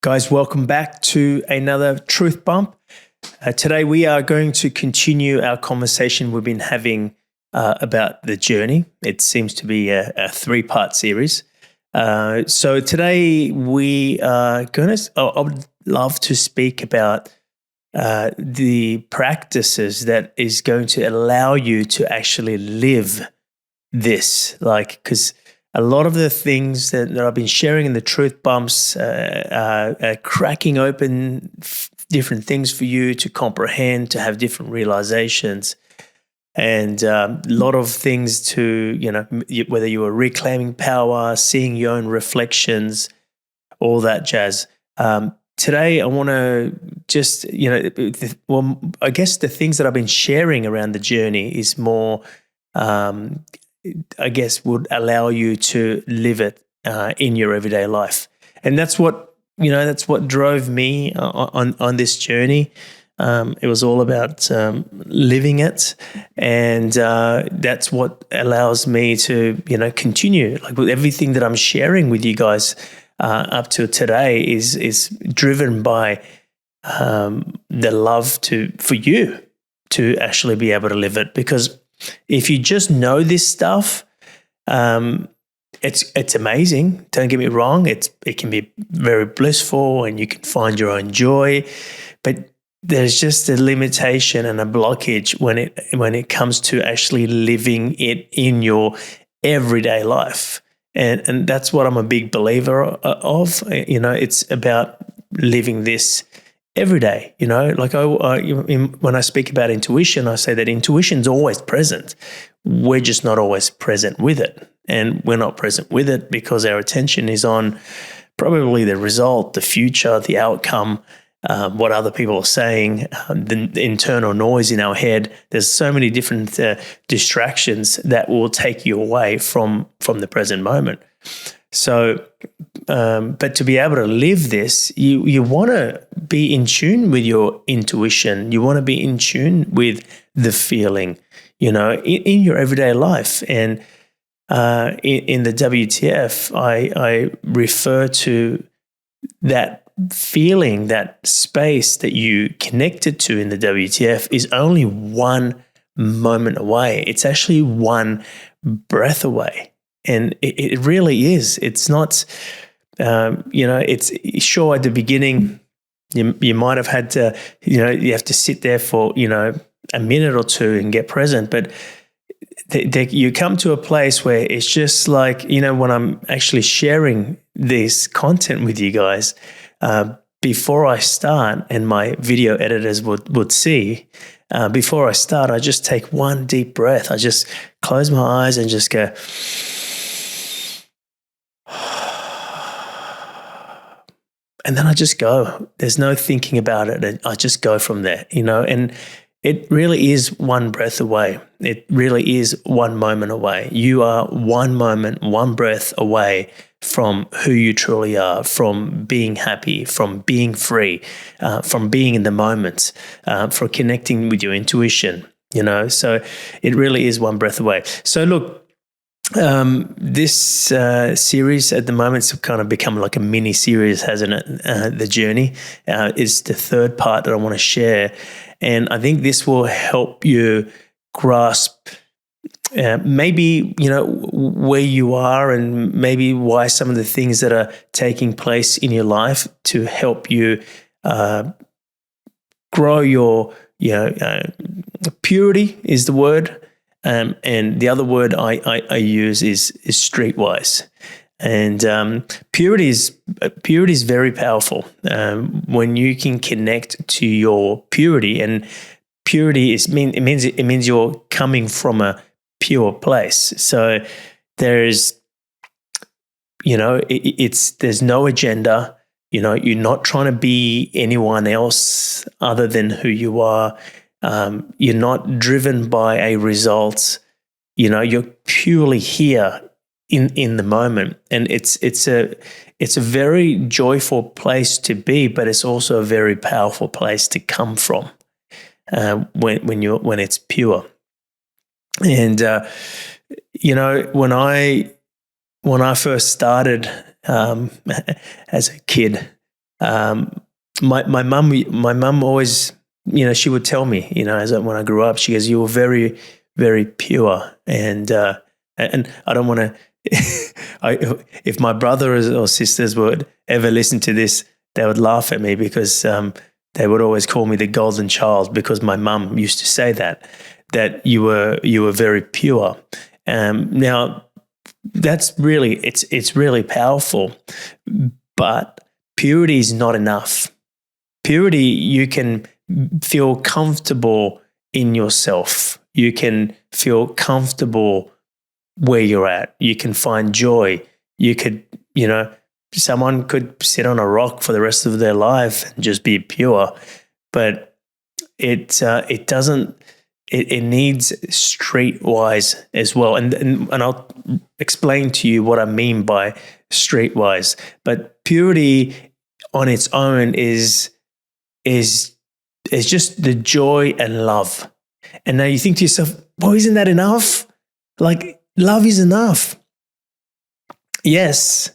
Guys, welcome back to another Truth Bump. Today we are going to continue our conversation we've been having about the journey. It seems to be a three-part series. So today we are going to, I would love to speak about the practices that is going to allow you to actually live this, because a lot of the things that I've been sharing in the Truth Bumps are cracking open different things for you to comprehend, to have different realizations, and a lot of things to, whether you are reclaiming power, seeing your own reflections, all that jazz. Today, I want to just, I guess the things that I've been sharing around the journey is more would allow you to live it in your everyday life. And that's what drove me on this journey. It was all about living it. And that's what allows me to, continue. Like with everything that I'm sharing with you guys up to today is driven by the love for you to actually be able to live it. Because if you just know this stuff, it's amazing. Don't get me wrong. It can be very blissful and you can find your own joy, but there's just a limitation and a blockage when it comes to actually living it in your everyday life. And that's what I'm a big believer of. It's about living this every day. When I speak about intuition, I say that intuition's always present. We're just not always present with it. And we're not present with it because our attention is on probably the result, the future, the outcome, what other people are saying, the internal noise in our head. There's so many different distractions that will take you away from the present moment. So, but to be able to live this, you want to be in tune with your intuition. You want to be in tune with the feeling, in your everyday life. And in the WTF, I refer to that feeling, that space that you connected to in the WTF is only one moment away. It's actually one breath away. And it really is. It's not, it's sure at the beginning, you might have had to, you have to sit there for, a minute or two and get present. But you come to a place where it's just like, when I'm actually sharing this content with you guys, before I start, and my video editors would see, before I start, I just take one deep breath. I just close my eyes and just go, and then I just go. There's no thinking about it. I just go from there, and it really is one breath away. It really is one moment away. You are one moment, one breath away from who you truly are, from being happy, from being free, from being in the moment, for connecting with your intuition, So it really is one breath away. So look, this series at the moment has kind of become like a mini series, hasn't it? The journey is the third part that I want to share. And I think this will help you grasp maybe, where you are and maybe why some of the things that are taking place in your life to help you grow your, purity is the word. And the other word I use is streetwise. And purity is very powerful when you can connect to your purity. And purity it means you're coming from a pure place. So there's there's no agenda. You're not trying to be anyone else other than who you are. You're not driven by a result. You're purely here in the moment, and it's a very joyful place to be, but it's also a very powerful place to come from when it's pure. And when I first started as a kid, My mum always, she would tell me, when I grew up, she goes, "You were very, very pure," and I don't want to. If my brothers or sisters would ever listen to this, they would laugh at me because they would always call me the golden child, because my mum used to say that you were very pure. Now that's really it's really powerful, but purity is not enough. Purity, you can feel comfortable in yourself. You can feel comfortable where you're at. You can find joy. You could, someone could sit on a rock for the rest of their life and just be pure, but it doesn't. It needs streetwise as well, and I'll explain to you what I mean by streetwise. But purity on its own is just the joy and love. And now you think to yourself, well, isn't that enough? Like, love is enough. Yes,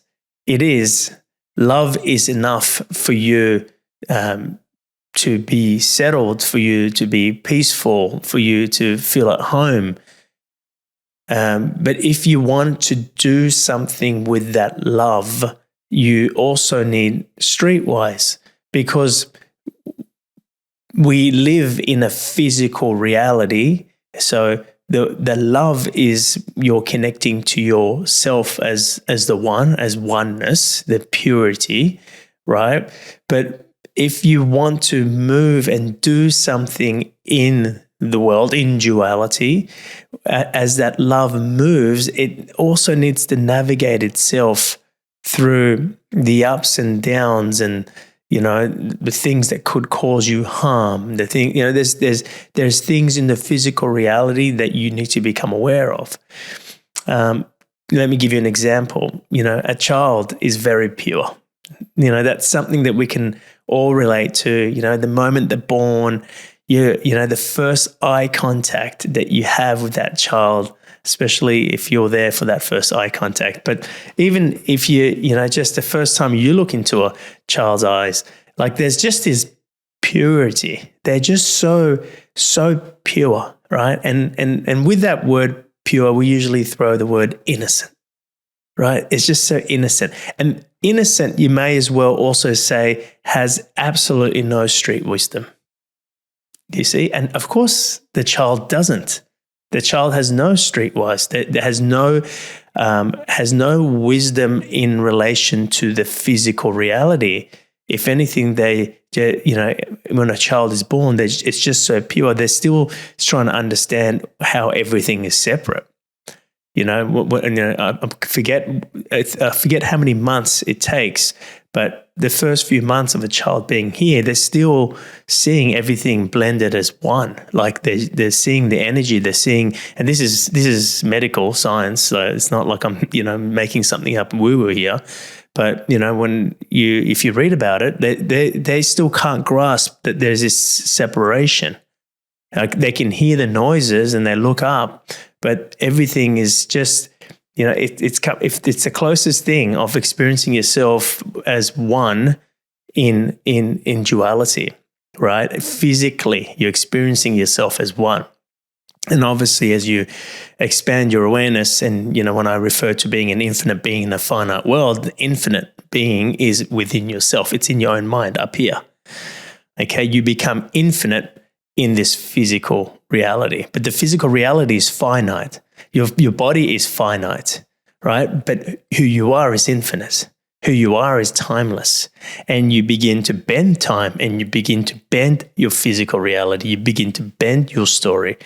it is. Love is enough for you to be settled, for you to be peaceful, for you to feel at home. But if you want to do something with that love, you also need streetwise, because we live in a physical reality. So the love is you're connecting to yourself as the one, as oneness, the purity, right? But if you want to move and do something in the world, in duality, as that love moves, it also needs to navigate itself through the ups and downs and the things that could cause you harm. The thing, there's things in the physical reality that you need to become aware of. Let me give you an example. A child is very pure. That's something that we can all relate to. The moment they're born, the first eye contact that you have with that child, especially if you're there for that first eye contact. But even if just the first time you look into a child's eyes, like there's just this purity. They're just so pure, right? And with that word pure, we usually throw the word innocent, right? It's just so innocent. And innocent, you may as well also say, has absolutely no street wisdom. You see? And of course, the child doesn't. The child has no streetwise. There has no wisdom in relation to the physical reality. If anything, when a child is born, it's just so pure. They're still trying to understand how everything is separate. I forget how many months it takes, but the first few months of a child being here, they're still seeing everything blended as one. Like they're seeing the energy, they're seeing, and this is medical science, so it's not like I'm making something up woo-woo here. But if you read about it, they still can't grasp that there's this separation. Like they can hear the noises and they look up, but everything is just, it's the closest thing of experiencing yourself as one in duality, right? Physically, you're experiencing yourself as one. And obviously, as you expand your awareness, and when I refer to being an infinite being in a finite world, the infinite being is within yourself. It's in your own mind up here. Okay, you become infinite in this physical reality, but the physical reality is finite. Your body is finite, right? But who you are is infinite. Who you are is timeless. And you begin to bend time, and you begin to bend your physical reality. You begin to bend your story,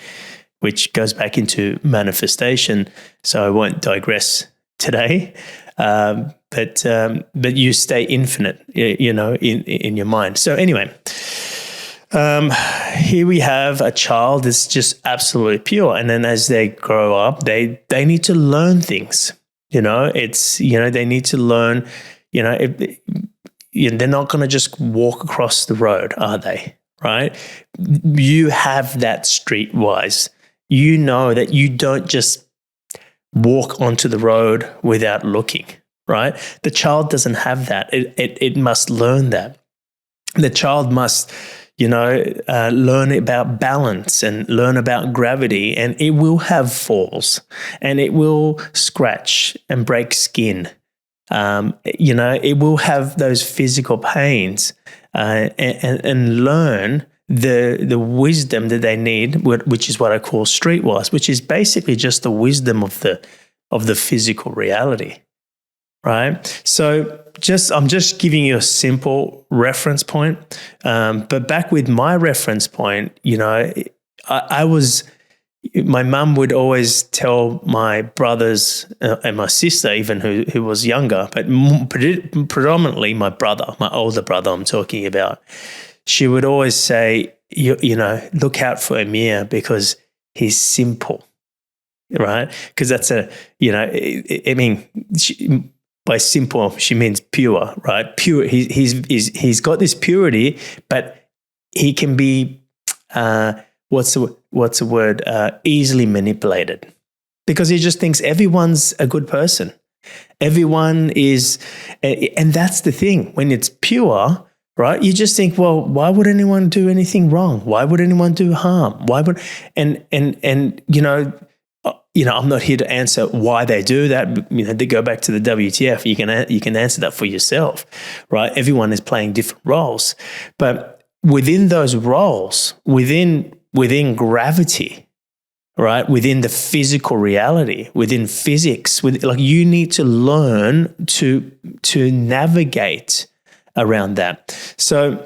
which goes back into manifestation. So I won't digress today, but you stay infinite, in your mind. So anyway, here we have a child that's just absolutely pure, and then as they grow up, they need to learn things. They need to learn. They're not going to just walk across the road, are they? Right? You have that streetwise. You know that you don't just walk onto the road without looking, right? The child doesn't have that. It must learn that. The child must, learn about balance and learn about gravity, and it will have falls and it will scratch and break skin. It will have those physical pains, and learn the wisdom that they need, which is what I call streetwise, which is basically just the wisdom of the physical reality, right? So I'm just giving you a simple reference point. But back with my reference point, I was. My mum would always tell my brothers and my sister, even who was younger, but predominantly my brother, my older brother I'm talking about. She would always say, look out for Amir because he's simple, right? Because that's by simple, she means pure, right? Pure. He's got this purity, but he can be, what's the word? Easily manipulated, because he just thinks everyone's a good person. Everyone is, and that's the thing. When it's pure, right? You just think, well, why would anyone do anything wrong? Why would anyone do harm? Why would I'm not here to answer why they do that. They go back to the WTF. You can answer that for yourself, right? Everyone is playing different roles, but within those roles, within gravity, right? Within the physical reality, within physics, you need to learn to navigate around that. So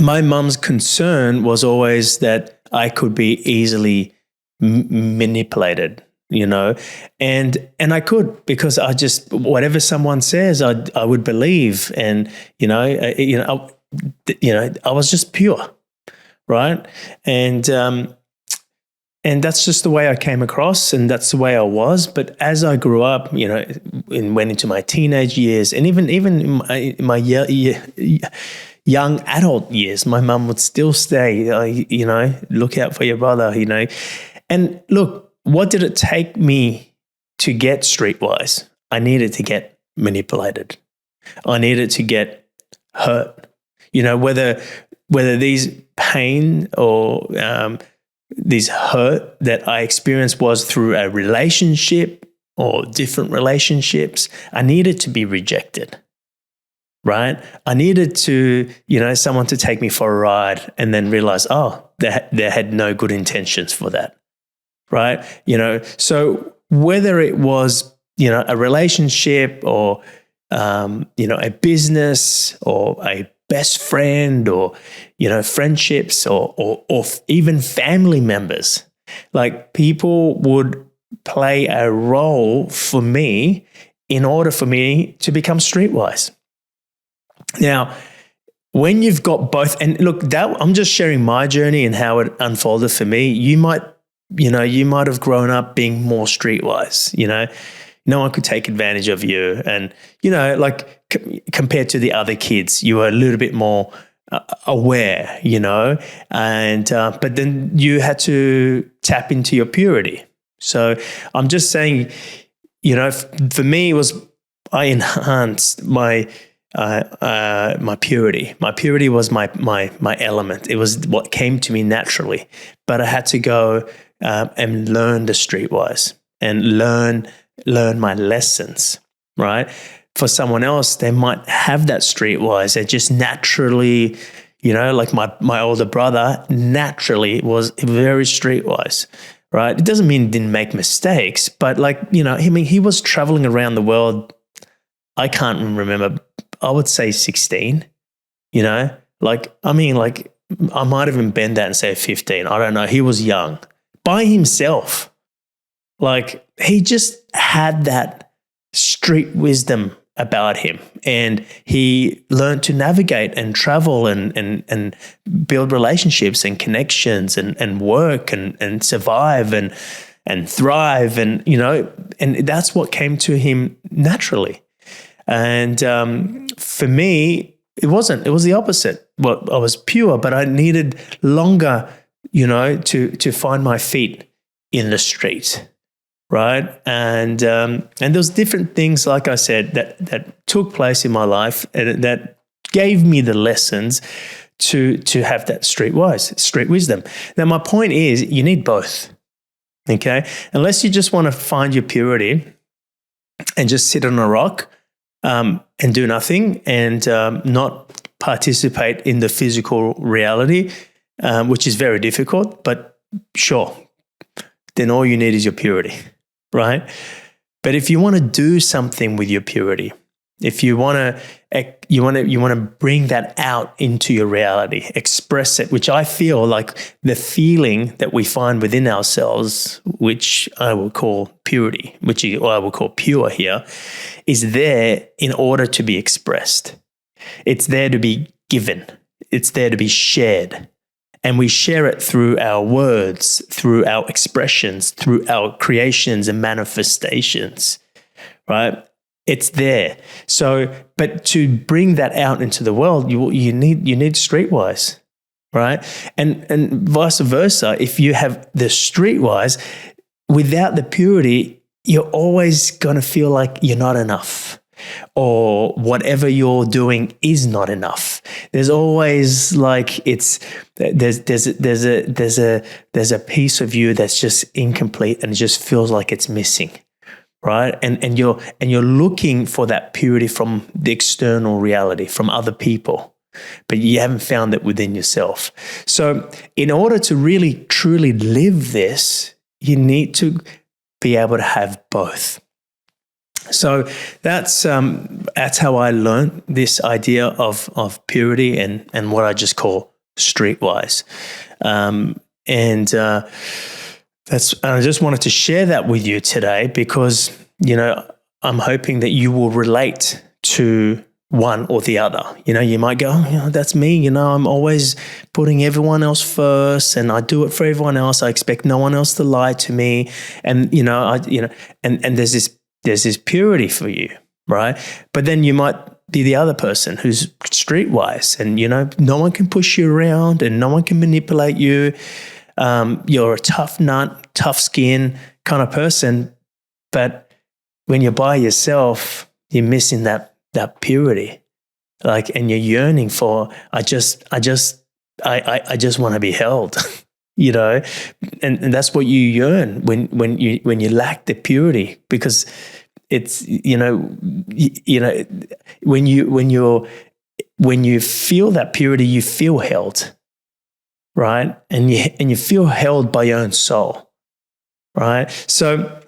my mum's concern was always that I could be easily manipulated, and I could, because I just, whatever someone says, I would believe, and I was just pure, right? And that's just the way I came across, and that's the way I was. But as I grew up, and went into my teenage years, and even in my young adult years, my mum would still say, look out for your brother, And look, what did it take me to get streetwise? I needed to get manipulated. I needed to get hurt. Whether these pain or this hurt that I experienced was through a relationship or different relationships, I needed to be rejected, right? I needed to, someone to take me for a ride and then realize, they had no good intentions for that, right? So whether it was, a relationship or, a business or a best friend or, friendships or even family members, like people would play a role for me in order for me to become streetwise. Now, when you've got both, and look, I'm just sharing my journey and how it unfolded for me. You might have grown up being more streetwise, no one could take advantage of you. And, compared to the other kids, you were a little bit more aware, and, but then you had to tap into your purity. So I'm just saying, for me, I enhanced my purity. My purity was my element. It was what came to me naturally, but I had to go and learn the streetwise and learn my lessons, right? For someone else, they might have that streetwise. They just naturally, like my older brother naturally was very streetwise, right? It doesn't mean he didn't make mistakes, but he was traveling around the world. I can't remember. I would say 16, I might even bend that and say 15. I don't know. He was young by himself. He just had that street wisdom about him, and he learned to navigate and travel and build relationships and connections and work and survive and thrive. And, and that's what came to him naturally. And for me, it wasn't. It was the opposite. Well, I was pure, but I needed longer, to find my feet in the street, right? And there was different things, like I said, that took place in my life and that gave me the lessons to have that street wisdom. Now, my point is, you need both. Okay, unless you just want to find your purity and just sit on a rock and do nothing and not participate in the physical reality, which is very difficult. But sure, then all you need is your purity, right? But if you want to do something with your purity, if you want to bring that out into your reality, express it, which I feel like the feeling that we find within ourselves, which I will call purity, which I will call pure here, is there in order to be expressed. It's there to be given. It's there to be shared. And we share it through our words, through our expressions, through our creations and manifestations, right? It's there. So, but to bring that out into the world, you need streetwise, right? And vice versa. If you have the streetwise without the purity, you're always going to feel like you're not enough, or whatever you're doing is not enough. There's always like there's a piece of you that's just incomplete and it just feels like it's missing. Right, and you're looking for that purity from the external reality, from other people, but you haven't found it within yourself. So, in order to really truly live this, you need to be able to have both. So that's how I learned this idea of purity and what I just call streetwise, I just wanted to share that with you today because, I'm hoping that you will relate to one or the other. You might go, that's me. I'm always putting everyone else first and I do it for everyone else. I expect no one else to lie to me. And, and there's this purity for you, right? But then you might be the other person who's streetwise and, no one can push you around and no one can manipulate you. You're a tough nut, tough skin kind of person, but when you're by yourself, you're missing that purity, and you're yearning for. I just want to be held, and that's what you yearn when you lack the purity, because it's when you feel that purity, you feel held. Right? And you feel held by your own soul, right? So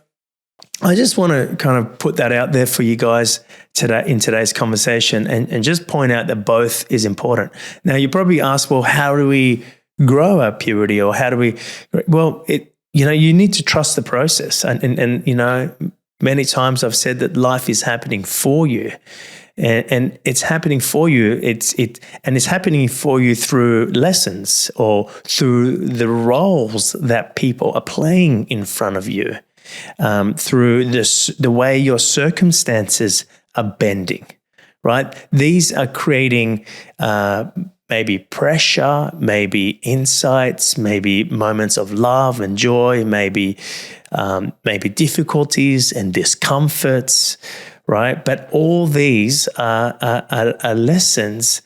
I just want to kind of put that out there for you guys today in today's conversation and just point out that both is important. Now, you probably ask, well, how do we grow our purity, or how do we, well, you need to trust the process. And many times I've said that life is happening for you. And it's happening for you. It's happening for you through lessons or through the roles that people are playing in front of you, through the way your circumstances are bending. Right? These are creating maybe pressure, maybe insights, maybe moments of love and joy, maybe difficulties and discomforts. Right, but all these are lessons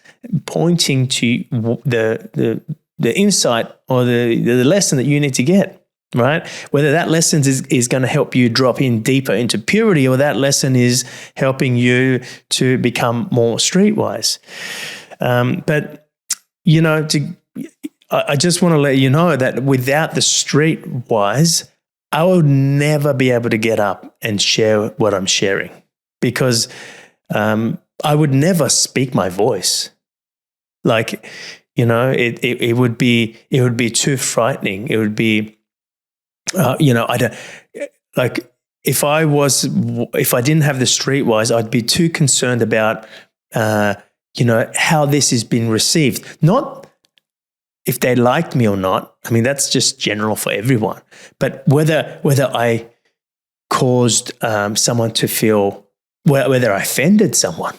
pointing to the insight or the lesson that you need to get. Right, whether that lesson is going to help you drop in deeper into purity, or that lesson is helping you to become more streetwise. But I just want to let you know that without the streetwise, I would never be able to get up and share what I'm sharing. Because I would never speak my voice. It would be too frightening. It would be, I don't if I didn't have the streetwise, I'd be too concerned about, how this has been received. Not if they liked me or not. I mean, that's just general for everyone. But whether I caused someone to feel, whether I offended someone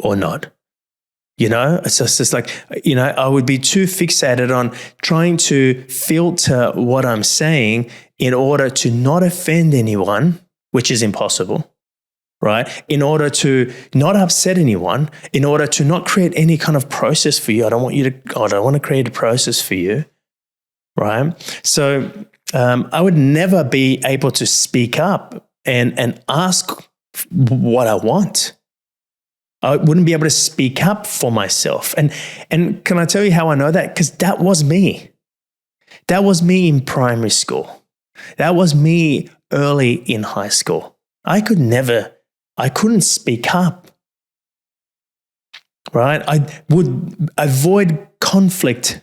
or not, it's just like, I would be too fixated on trying to filter what I'm saying in order to not offend anyone, which is impossible, right? In order to not upset anyone, in order to not create any kind of process for you. I don't want to create a process for you, right? So I would never be able to speak up and ask what I want. I wouldn't be able to speak up for myself. And can I tell you how I know that? Because that was me. That was me in primary school. That was me early in high school. I couldn't speak up, right? I would avoid conflict.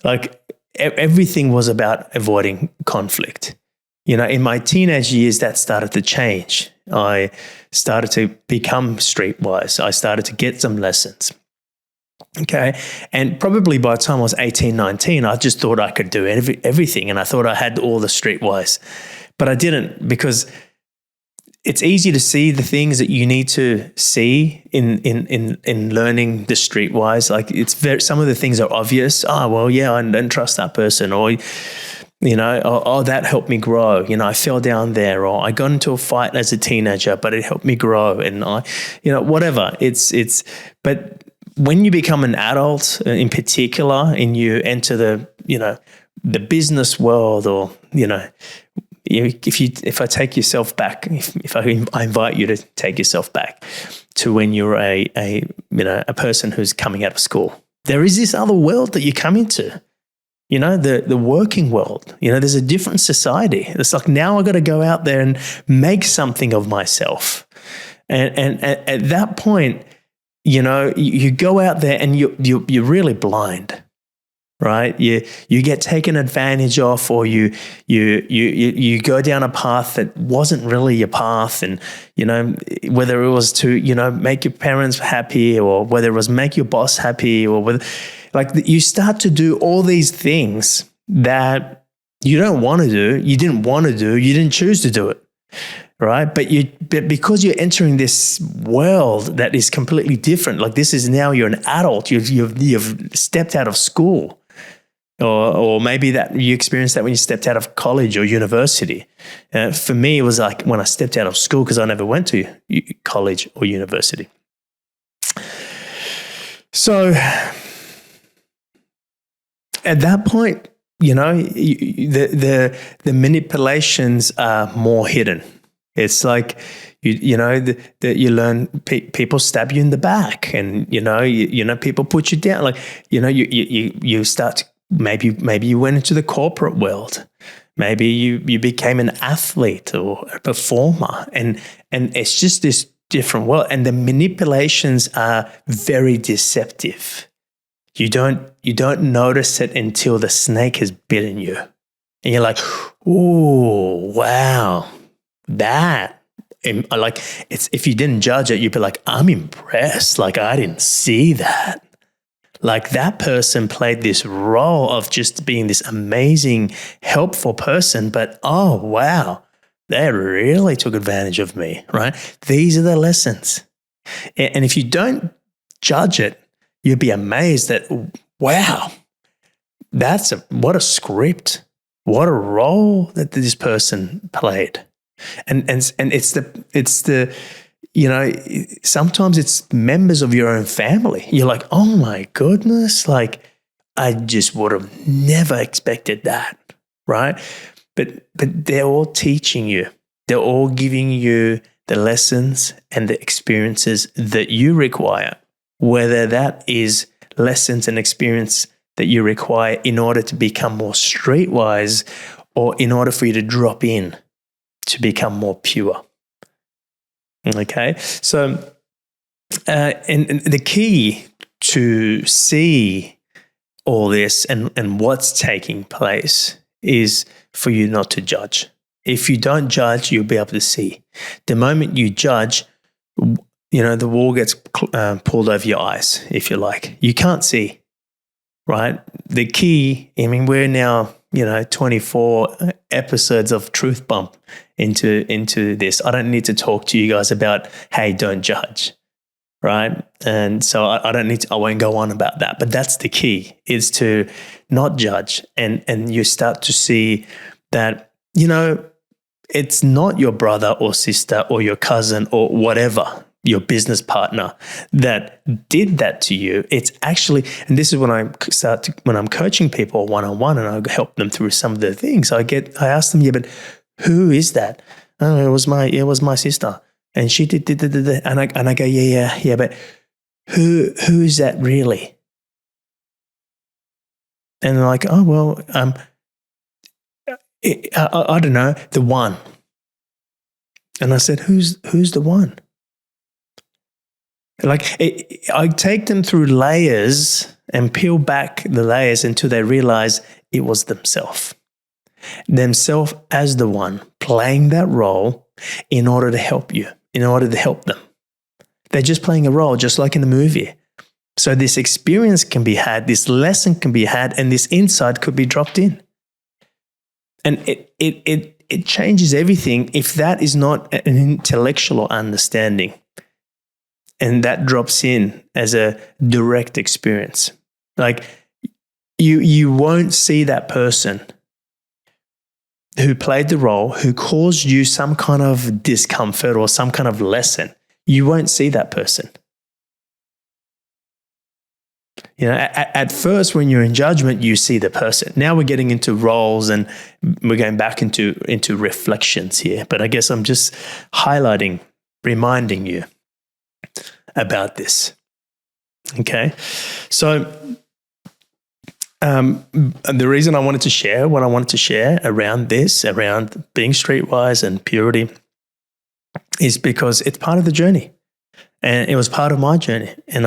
Like everything was about avoiding conflict. In my teenage years, that started to change. I started to become streetwise. I started to get some lessons. Okay. And probably by the time I was 18, 19, I just thought I could do everything. And I thought I had all the streetwise. But I didn't, because it's easy to see the things that you need to see in learning the streetwise. Like some of the things are obvious. Oh, well, yeah, I don't trust that person. Or, that helped me grow. I fell down there, or I got into a fight as a teenager, but it helped me grow. And whatever. But when you become an adult in particular, and you enter the business world, or, if I take yourself back, if I invite you to take yourself back to when you're a person who's coming out of school, there is this other world that you come into, the working world. There's a different society. It's like, now I got to go out there and make something of myself. And at that point, you go out there and you're really blind. Right, you get taken advantage of, or you go down a path that wasn't really your path, and whether it was to make your parents happy, or whether it was make your boss happy, or whether you start to do all these things that you don't want to do, you didn't want to do, you didn't choose to do it, right? But because you're entering this world that is completely different, like this is now you're an adult, you've stepped out of school. Or maybe that you experienced that when you stepped out of college or university. For me, it was like when I stepped out of school, because I never went to college or university. So at that point, the manipulations are more hidden. It's like you learn people stab you in the back, and people put you down. Like you start to. Maybe you went into the corporate world. Maybe you became an athlete or a performer, and it's just this different world. And the manipulations are very deceptive. You don't notice it until the snake has bitten you, and you're like, "Oh, wow, that." And if you didn't judge it, you'd be like, "I'm impressed. Like, I didn't see that." Like, that person played this role of just being this amazing, helpful person, but oh, wow, they really took advantage of me, right? These are the lessons. And if you don't judge it, you'd be amazed that, wow, what a script, what a role that this person played. And it's the sometimes it's members of your own family. You're like, oh my goodness, like I just would have never expected that, right? But they're all teaching you. They're all giving you the lessons and the experiences that you require, whether that is lessons and experience that you require in order to become more streetwise, or in order for you to drop in to become more pure. Okay, so and the key to see all this and what's taking place is for you not to judge. If you don't judge, you'll be able to see. The moment you judge, the wall gets pulled over your eyes, if you like. You can't see, right? The key, we're now 24 episodes of Truth Bump into this. I don't need to talk to you guys about, hey, don't judge, right? And so I won't go on about that. But that's the key, is to not judge, and you start to see that it's not your brother or sister or your cousin or whatever, your business partner that did that to you. It's actually, and this is when when I'm coaching people one-on-one and I help them through some of the things, I ask them, yeah, but who is that? Oh, it was my sister. And she did, and I go, yeah, but who is that really? And they're like, oh, well, I don't know, the one. And I said, who's the one? I take them through layers and peel back the layers until they realize it was themselves as the one playing that role in order to help you, in order to help them. They're just playing a role, just like in the movie. So this experience can be had, this lesson can be had, and this insight could be dropped in. And it changes everything if that is not an intellectual understanding. And that drops in as a direct experience. Like you won't see that person who played the role, who caused you some kind of discomfort or some kind of lesson. You won't see that person. You know, at first, when you're in judgment, you see the person. Now we're getting into roles and we're going back into reflections here. But I guess I'm just highlighting, reminding you about this. Okay. So the reason I wanted to share what I wanted to share around this, around being streetwise and purity, is because it's part of the journey. And it was part of my journey. And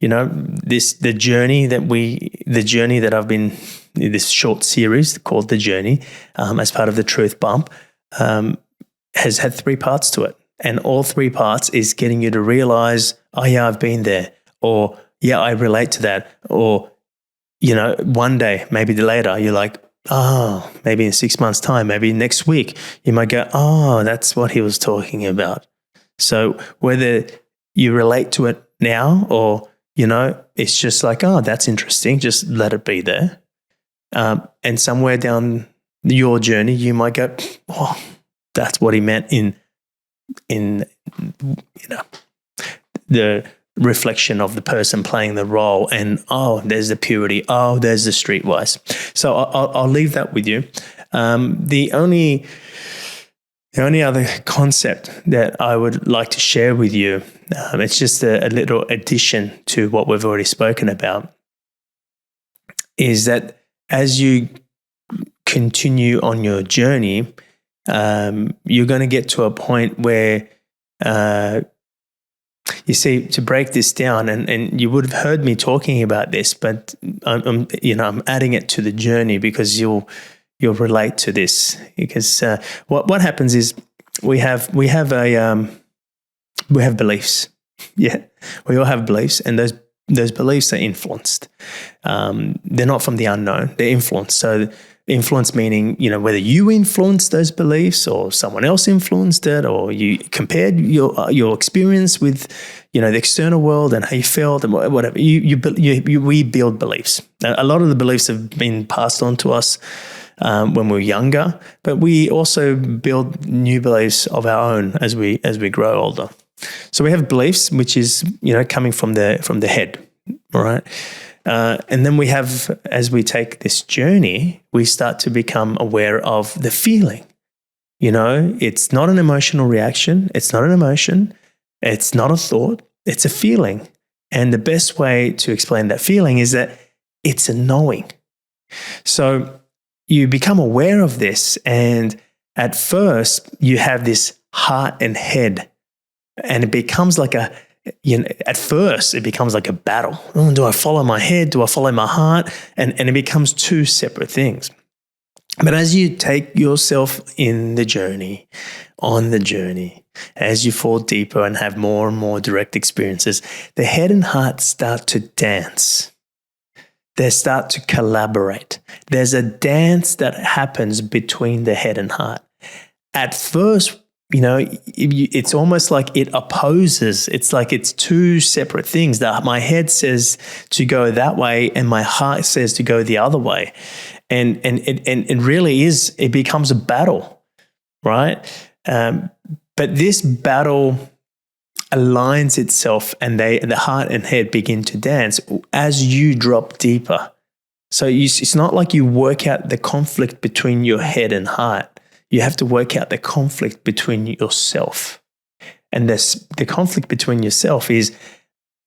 the journey that I've been, this short series called The Journey, as part of the Truth Bump, has had 3 parts to it. And all 3 parts is getting you to realize, oh yeah, I've been there. Or yeah, I relate to that. Or, one day, maybe later, you're like, oh, maybe in 6 months' time, maybe next week, you might go, oh, that's what he was talking about. So whether you relate to it now or, it's just like, oh, that's interesting, just let it be there. And somewhere down your journey, you might go, oh, that's what he meant in the reflection of the person playing the role, and oh, there's the purity, oh, there's the streetwise. So I'll leave that with you. The only other concept that I would like to share with you, it's just a little addition to what we've already spoken about, is that as you continue on your journey, you're going to get to a point where you see, to break this down, and you would have heard me talking about this, but I'm adding it to the journey because you'll relate to this. Because what happens is we have beliefs. Yeah, we all have beliefs, and those beliefs are influenced. They're not from the unknown; they're influenced. So influence meaning, whether you influenced those beliefs or someone else influenced it, or you compared your experience with, the external world and how you felt and whatever. We build beliefs. A lot of the beliefs have been passed on to us when we're younger, but we also build new beliefs of our own as we grow older. So we have beliefs, which is coming from the head, all right. And then we have, as we take this journey, we start to become aware of the feeling. It's not an emotional reaction. It's not an emotion. It's not a thought. It's a feeling. And the best way to explain that feeling is that it's a knowing. So you become aware of this. And at first, you have this heart and head. And it becomes like at first, it becomes like a battle. Oh, do I follow my head? Do I follow my heart? And it becomes 2 separate things. But as you take yourself on the journey, as you fall deeper and have more and more direct experiences, the head and heart start to dance. They start to collaborate. There's a dance that happens between the head and heart. At first, it's almost like it opposes. It's like it's 2 separate things. That my head says to go that way, and my heart says to go the other way, and it really is. It becomes a battle. right? But this battle aligns itself, and the heart and head begin to dance as you drop deeper. So it's not like you work out the conflict between your head and heart. You have to work out the conflict between yourself. And the conflict between yourself is,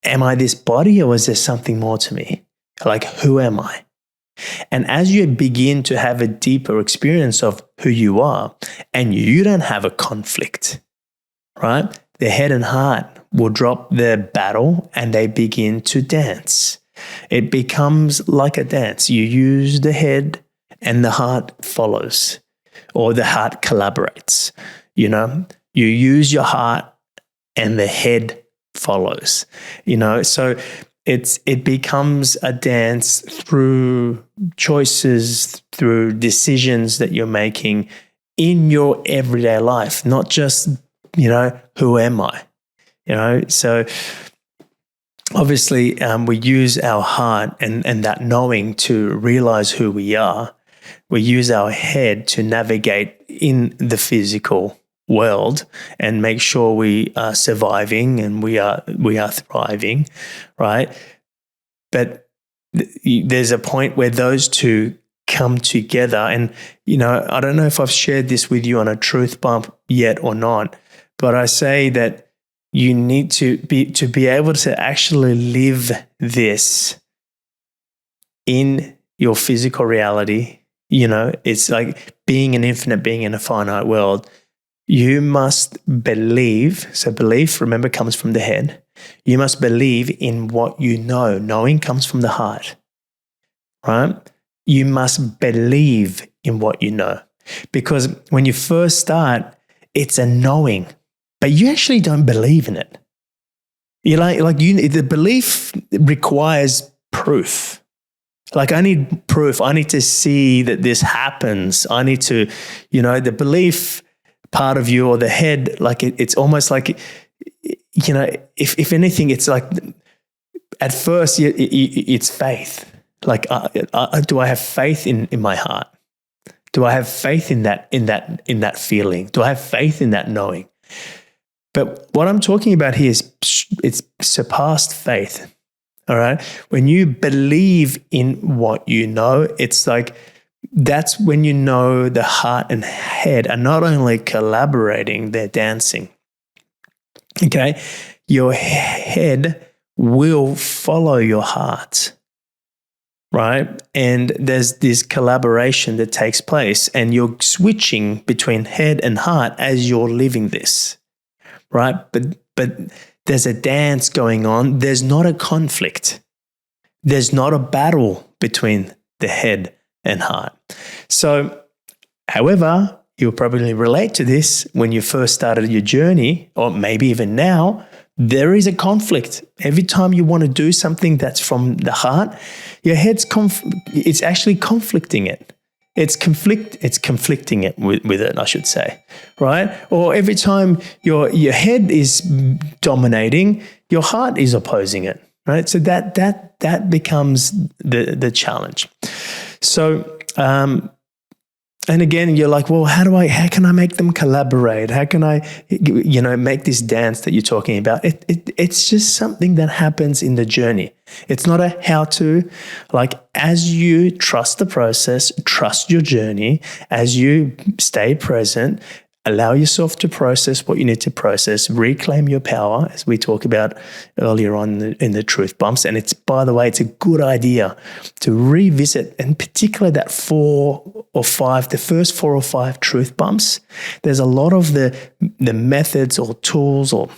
am I this body, or is there something more to me? Like, who am I? And as you begin to have a deeper experience of who you are, and you don't have a conflict, right? The head and heart will drop their battle and they begin to dance. It becomes like a dance. You use the head and the heart follows, or the heart collaborates. You use your heart and the head follows. So it becomes a dance through choices, through decisions that you're making in your everyday life, not just, who am I? So obviously we use our heart and that knowing to realize who we are. We use our head to navigate in the physical world and make sure we are surviving and we are thriving, right? But there's a point where those two come together. And, I don't know if I've shared this with you on a truth bump yet or not, but I say that you need to be able to actually live this in your physical reality. It's like being an infinite being in a finite world. You must believe. So belief, remember, comes from the head. You must believe in what you know. Knowing comes from the heart, right? You must believe in what you know. Because when you first start, it's a knowing, but you actually don't believe in it. The belief requires proof. Like, I need proof. I need to see that this happens. I need to, the belief part of you, or the head, like it's almost like, if anything, it's like at first it's faith. Like, do I have faith in my heart? Do I have faith in that feeling? Do I have faith in that knowing? But what I'm talking about here is it's surpassed faith. All right. When you believe in what you know, it's like, that's when the heart and head are not only collaborating, they're dancing. Okay. Your head will follow your heart, right? And there's this collaboration that takes place, and you're switching between head and heart as you're living this, right? But there's a dance going on. There's not a conflict. There's not a battle between the head and heart. So, however, you'll probably relate to this when you first started your journey, or maybe even now. There is a conflict. Every time you want to do something that's from the heart, your head's it's actually conflicting it. It's conflicting it with it, I should say, right? Or every time your head is dominating, your heart is opposing it, right? So that becomes the challenge. So, and again, you're like, well, how can I make them collaborate? How can I, make this dance that you're talking about? It's just something that happens in the journey. It's not a how-to. Like, as you trust the process, trust your journey, as you stay present, allow yourself to process what you need to process, reclaim your power, as we talked about earlier on in the truth bumps. And by the way, it's a good idea to revisit, in particular, that the first 4 or 5 truth bumps. There's a lot of the methods or tools or,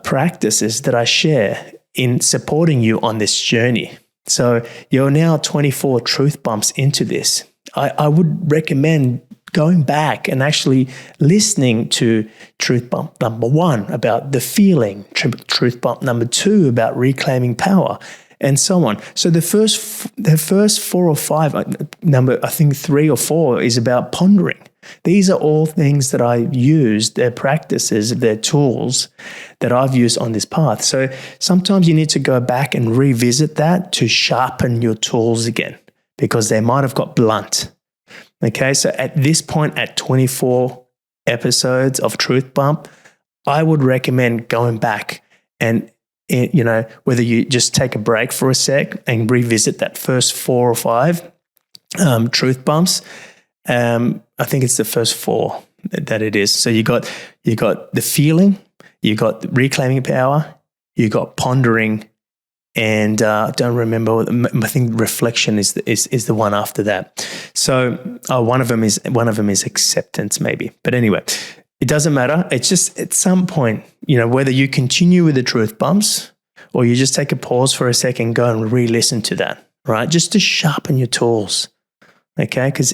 practices that I share in supporting you on this journey. So you're now 24 truth bumps into this. I would recommend going back and actually listening to truth bump number 1 about the feeling, truth bump number 2 about reclaiming power, and so on. So the first 4 or 5, number, I think 3 or 4 is about pondering. These are all things that I use, they're practices, they're tools that I've used on this path. So sometimes you need to go back and revisit that to sharpen your tools again, because they might have got blunt. Okay, so at this point, at 24 episodes of Truth Bump, I would recommend going back and, whether you just take a break for a sec and revisit that first 4 or 5 Truth Bumps. I think it's the first 4 that it is. So you got the feeling, you got reclaiming power, you got pondering, and I don't remember. I think reflection is the one after that. So one of them is acceptance, maybe. But anyway, it doesn't matter. It's just at some point, whether you continue with the Truth Bumps or you just take a pause for a second, go and re-listen to that, right? Just to sharpen your tools. Okay, because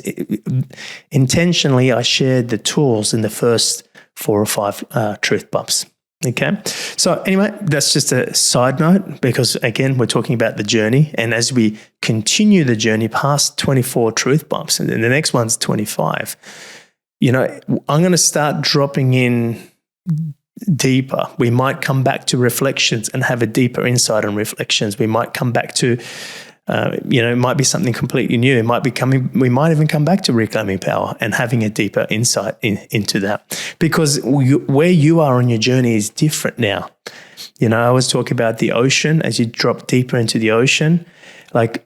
intentionally I shared the tools in the first 4 or 5 Truth Bumps. Okay, so anyway, that's just a side note because, again, we're talking about the journey. And as we continue the journey past 24 Truth Bumps, and then the next one's 25, I'm going to start dropping in deeper. We might come back to reflections and have a deeper insight on reflections. We might come back to it might be something completely new. We might even come back to reclaiming power and having a deeper insight into that, because where you are on your journey is different now. I was talking about the ocean. As you drop deeper into the ocean, like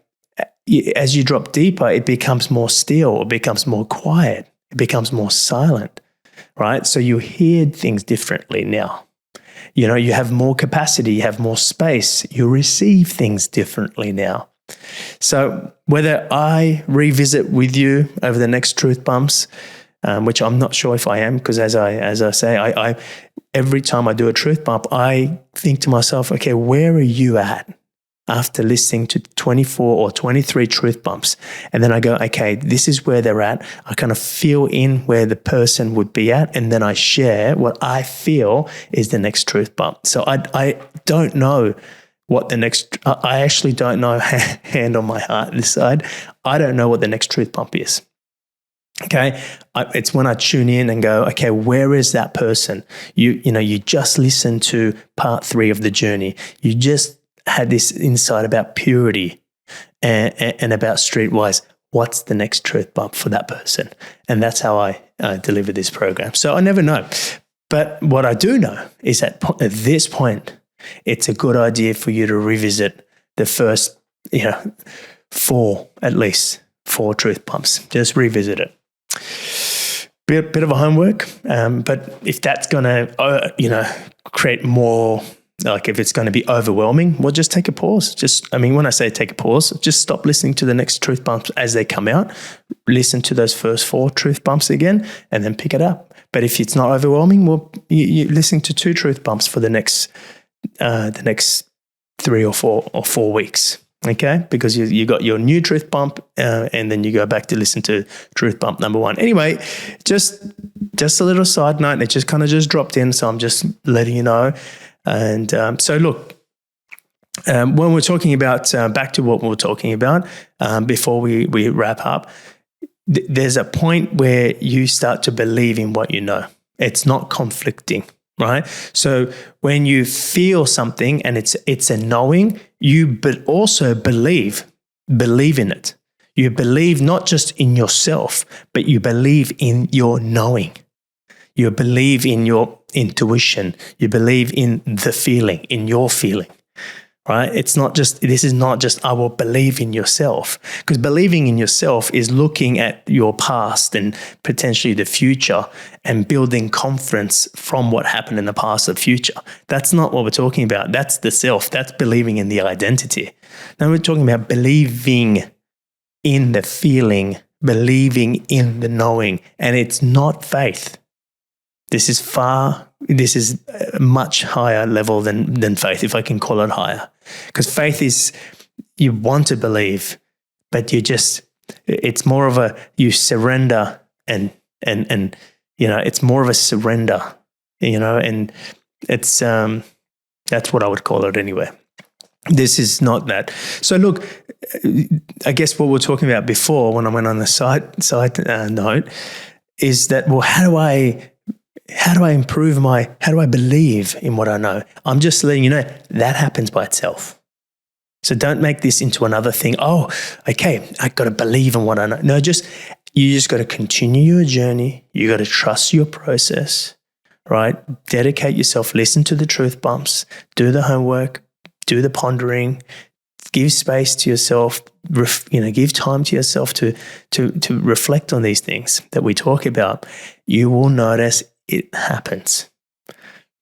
as you drop deeper, it becomes more still, it becomes more quiet, it becomes more silent, right? So you hear things differently now. You have more capacity, you have more space, you receive things differently now. So whether I revisit with you over the next Truth Bumps, which I'm not sure if I am, because as I say, I every time I do a Truth Bump, I think to myself, okay, where are you at after listening to 24 or 23 Truth Bumps? And then I go, okay, this is where they're at. I kind of feel in where the person would be at, and then I share what I feel is the next Truth Bump. So I don't know what the next, I actually don't know, hand on my heart this side, I don't know what the next Truth Bump is. Okay, it's when I tune in and go, okay, where is that person? You just listened to part 3 of the journey. You just had this insight about purity and about streetwise. What's the next Truth Bump for that person? And that's how I deliver this program. So I never know. But what I do know is that at this point, it's a good idea for you to revisit the first, 4, at least 4 Truth Bumps. Just revisit it. Bit of a homework, but if that's going to, create more, like if it's going to be overwhelming, well, just take a pause. When I say take a pause, just stop listening to the next Truth Bumps as they come out. Listen to those first 4 Truth Bumps again, and then pick it up. But if it's not overwhelming, well, you're listening to 2 Truth Bumps for the next 3 or 4 weeks. Okay, because you got your new Truth Bump, and then you go back to listen to Truth Bump number 1. Anyway, just a little side note. It just kind of just dropped in, so I'm just letting you know. And so look, when we're talking about back to what we were talking about before we wrap up, there's a point where you start to believe in what you know. It's not conflicting. Right? So when you feel something and it's a knowing, you also believe in it. You believe not just in yourself, but you believe in your knowing. You believe in your intuition. You believe in the feeling, in your feeling. Right? This is not just, I will believe in yourself, because believing in yourself is looking at your past and potentially the future and building confidence from what happened in the past or future. That's not what we're talking about. That's the self. That's believing in the identity. Now we're talking about believing in the feeling, believing in the knowing, and it's not faith. This is a much higher level than faith, if I can call it higher. Because faith is, you want to believe, but it's more of you surrender and it's more of a surrender, and it's, that's what I would call it anyway. This is not that. So look, I guess what we were talking about before when I went on the side note is that, well, how do I believe in what I know? I'm just letting you know that happens by itself. So don't make this into another thing. Oh, okay, I got to believe in what I know. No, just You just got to continue your journey. You got to trust your process, right? Dedicate yourself, listen to the truth bumps, do the homework, do the pondering, give space to yourself, give time to yourself to reflect on these things that we talk about. You will notice it happens.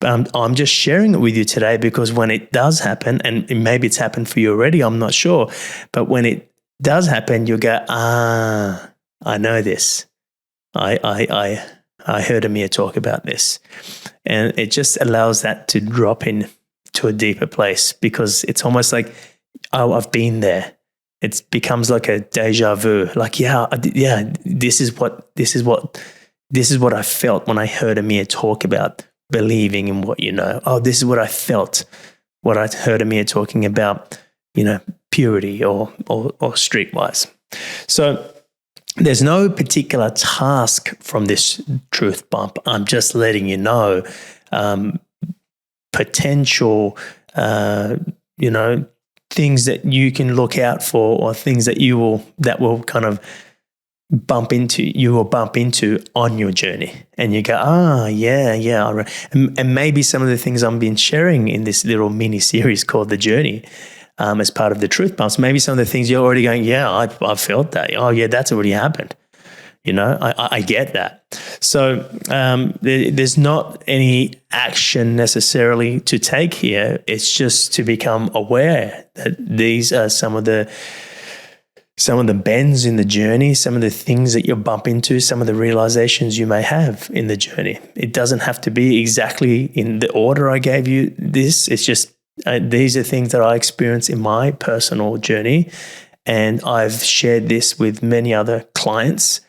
I'm just sharing it with you today because when it does happen, and maybe it's happened for you already, I'm not sure, but when it does happen, you'll go, I know this. I heard Amir talk about this. And it just allows that to drop in to a deeper place because it's almost like, oh, I've been there. It becomes like a deja vu. Like, this is what I felt when I heard Amir talk about believing in what you know. Oh, this is what I felt when I heard Amir talking about, purity or streetwise. So there's no particular task from this truth bump. I'm just letting you know potential, things that you can look out for, or things that that will kind of bump into on your journey. And you go, and maybe some of the things I've been sharing in this little mini series called The Journey, as part of the truth bumps, maybe some of the things you're already going, I felt that. Oh yeah, that's already happened. I get that. So there's not any action necessarily to take here. It's just to become aware that these are some of the bends in the journey, some of the things that you bump into, some of the realizations you may have in the journey. It doesn't have to be exactly in the order I gave you this. It's just these are things that I experience in my personal journey, and I've shared this with many other clients,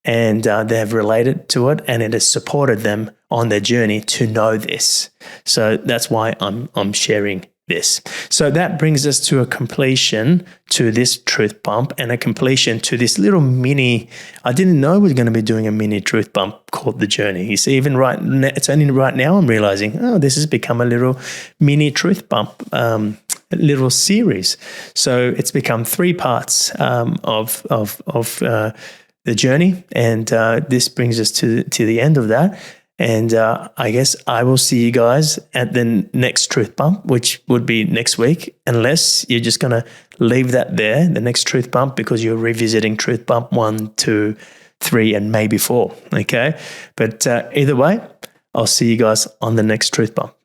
and they have related to it, and it has supported them on their journey to know this. So that's why I'm sharing this. So that brings us to a completion to this truth bump, and a completion to this little mini. I didn't know we were going to be doing a mini truth bump called The Journey. You see, it's only right now I'm realizing, this has become a little mini truth bump, little series. So it's become 3 parts of the journey, and this brings us to the end of that. And I guess I will see you guys at the next truth bump, which would be next week, unless you're just going to leave that there, the next truth bump, because you're revisiting truth bump 1, 2, 3, and maybe 4. Okay. But either way, I'll see you guys on the next truth bump.